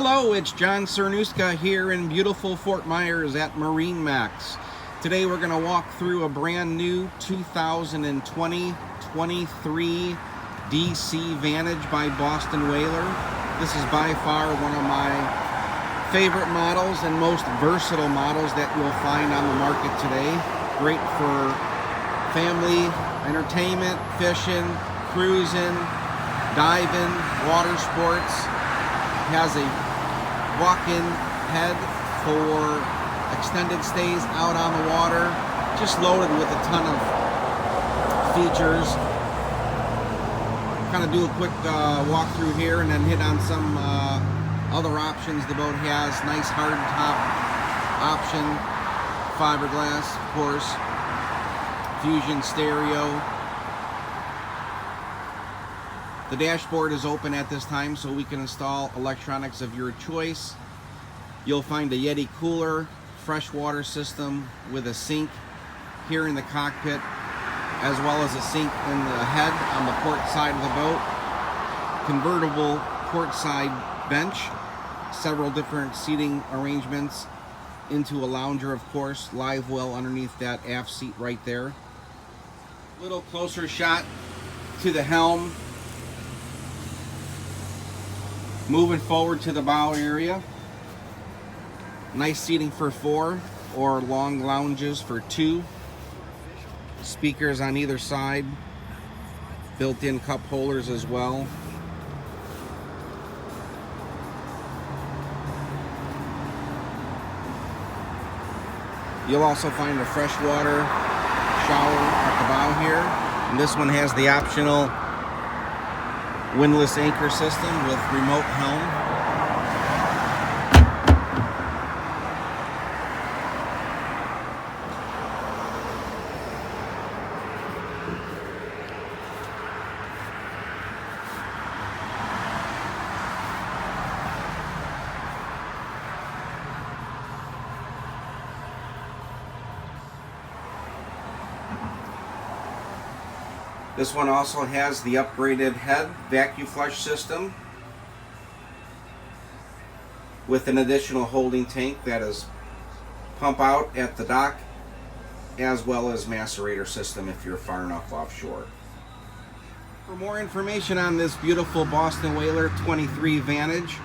Hello, it's John Cernuska here in beautiful Fort Myers at MarineMax. Today we're going to walk through a brand new 2020-23 DC Vantage by Boston Whaler. This is by far one of my favorite models and most versatile models that you'll find on the market today. Great for family, entertainment, fishing, cruising, diving, water sports. Has a walk-in head for extended stays out on the water, just loaded with a ton of features. Kind of do a quick walk through here and then hit on some other options the boat has. Nice hard top option, fiberglass, of course, fusion stereo. The dashboard is open at this time, so we can install electronics of your choice. You'll find a Yeti cooler, freshwater system with a sink here in the cockpit, as well as a sink in the head on the port side of the boat. Convertible port side bench, several different seating arrangements into a lounger, of course, live well underneath that aft seat right there. A little closer shot to the helm. Moving forward to the bow area, nice seating for 4 or long lounges for 2. Speakers on either side, built-in cup holders as well. You'll also find a freshwater shower at the bow here, and this one has the optional windlass anchor system with remote helm. This one also has the upgraded head vacuum flush system with an additional holding tank that is pump out at the dock, as well as macerator system if you're far enough offshore. For more information on this beautiful Boston Whaler 23 Vantage,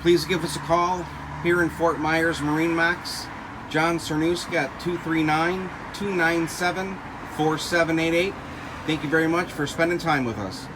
please give us a call here in Fort Myers, MarineMax. John Cernuska at 239-297-4788. Thank you very much for spending time with us.